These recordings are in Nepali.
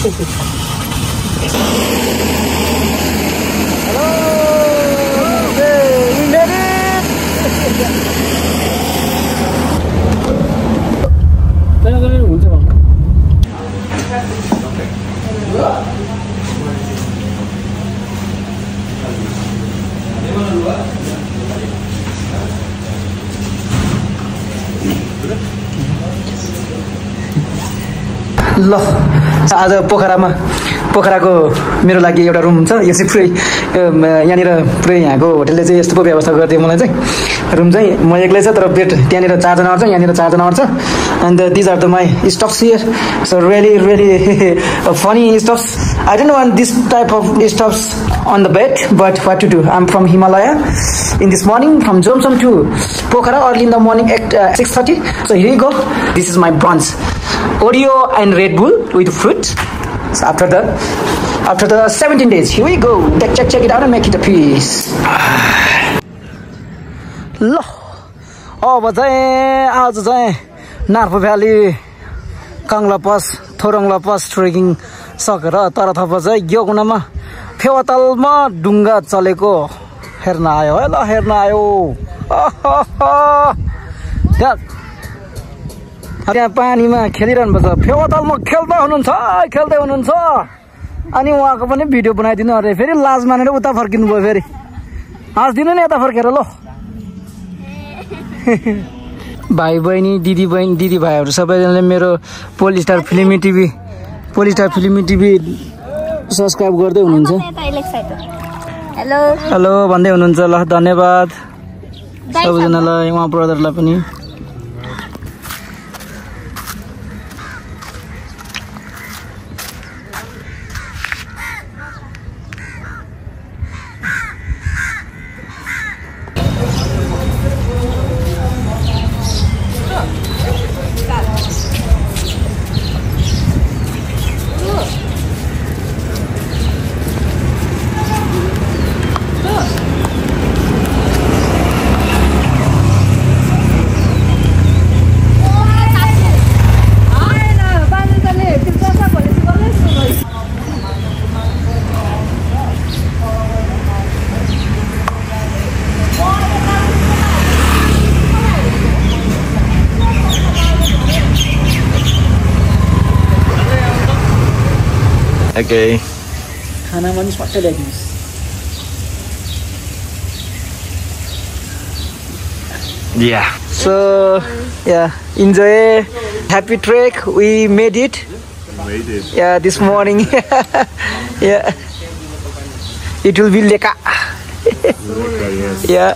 ल आज पोखराको मेरो लागि एउटा रुम छ। यो चाहिँ पुरै यहाँनिर पुरै यहाँको होटलले चाहिँ यस्तो पो व्यवस्था गरिदियो मलाई चाहिँ। रुम चाहिँ म एक्लै छ तर बेड त्यहाँनिर 4 जना अट्छ, यहाँनिर 4 जना अट्छ। And these are the my stuffs here. So really funny stuffs. I don't want this type of stuffs on the bed, but what to do? I'm from Himalaya in this morning from Jomsom to Pokhara early in the morning at 6:30. So here you go. This is my brunch. Oreo and Red Bull with fruit. So after the 17 days, here we go. Check it out and make it a piece. ल अब चाहिँ आज चाहिँ नार्पो भ्याली काङ्ला पास थोरङ्ला पास ट्रेकिङ सकेर तर थप चाहिँ योगुनामा फेवातालमा डुङ्गा चलेको हेर्न आयो है। ल हेर्न आयो त्यहाँ पानीमा खेलिरहनु पर्छ। फेवातालमा खेल्दै हुनुहुन्छ अनि उहाँको पनि भिडियो बनाइदिनु अरे। फेरि लाज मानेर उता फर्किनु भयो। फेरि हाँस्दिनु नि यता फर्केर। ल भाइ बहिनी दिदी भाइहरू सबैजनाले मेरो पोलिस्टार फिल्मी टिभी सब्सक्राइब गर्दै हुनुहुन्छ। हेलो भन्दै हुनुहुन्छ। ल धन्यवाद सबैजनालाई, उहाँ ब्रदरलाई पनि। Okay. खाना पनि सट्टै ल्याइदिनुहोस्। Yeah. So yeah, enjoy. Happy trek. We made it. Yeah, this morning. Yeah. It will be leka. Yes. Yeah.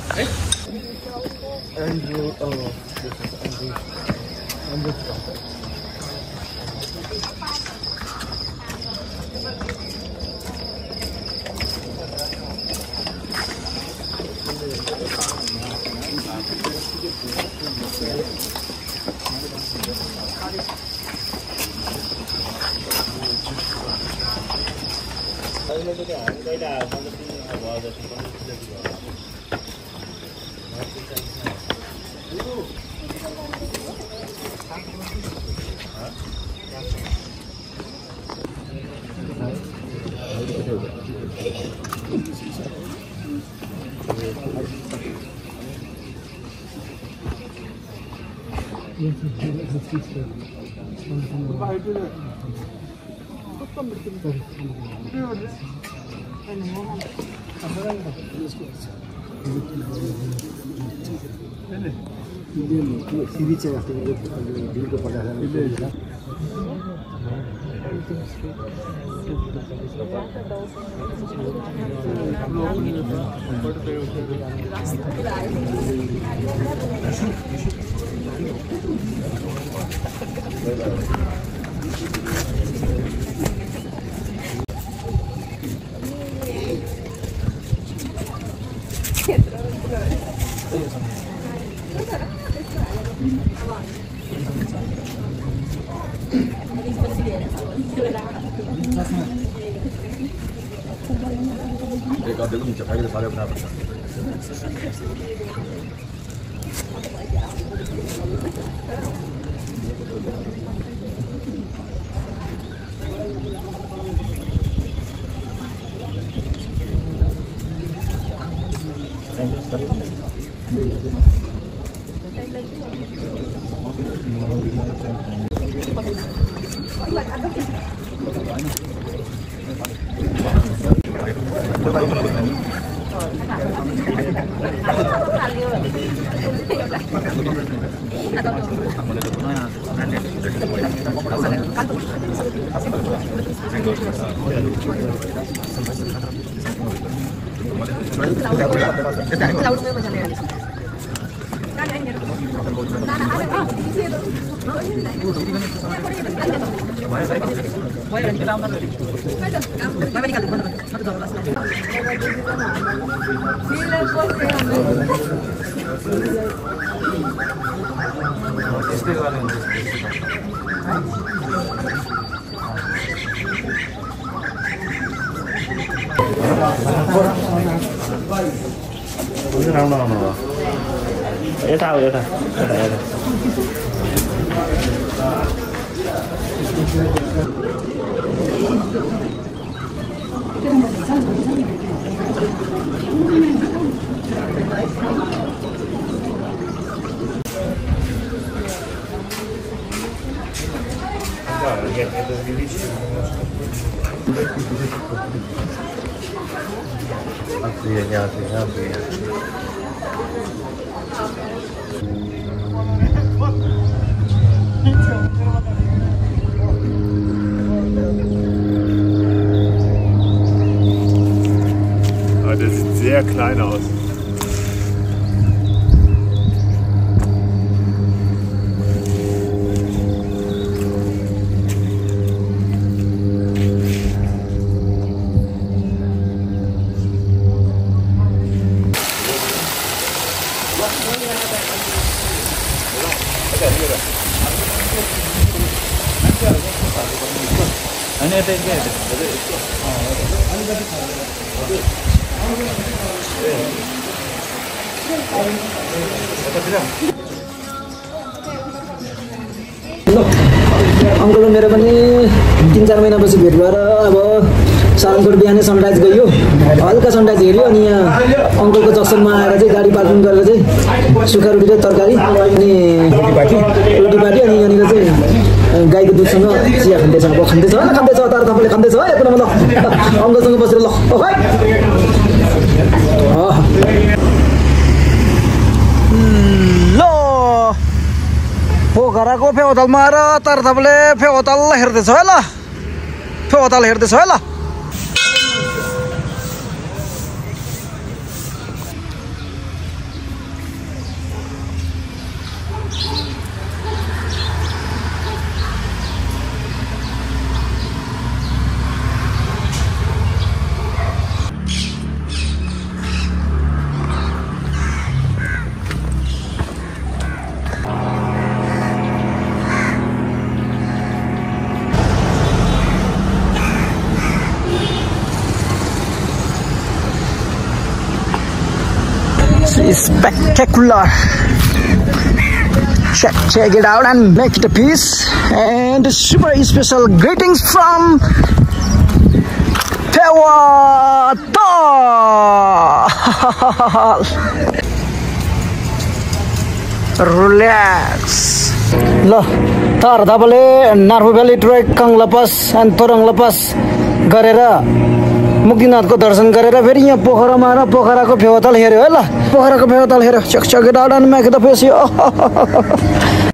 Aber der sieht sehr klein aus. Uncle मेरो पनि 3-4 महिनापछि भेट भएर अब सालकोट बिहानै सनराइज गयो हल्का सनराइज हेऱ्यो अनि यहाँ अंकलको जक्सनमा आएर चाहिँ गाडी पार्किङ गरेर चाहिँ सुक्खा रोटी र तरकारी अनि रोटी पार्टी अनि यहाँनिर चाहिँ गाईको दुधसँग चिया खाँदैछ अब खाँदैछ होइन खाँदैछ तर तपाईँले खाँदैछ है एक नम्बर ल अंकलसँग बसेर ल ल पोखराको फेवातालमा आएर तर तपाईँले फेवाताल हेर्दैछ है ल फेवाताल हेर्दैछ है ल spectacular. Check it out and make it a piece. And super special greetings from Fewatal. Relax. Lo, tar dabale Narhu Valley Trek Kang Lapas and Torang Lapas Garera. मुक्तिनाथको दर्शन गरेर फेरि यहाँ पोखरामा आएर पोखराको फेवाताल हेऱ्यो है ल पोखराको फेवाताल हेऱ्यो check it out and make the face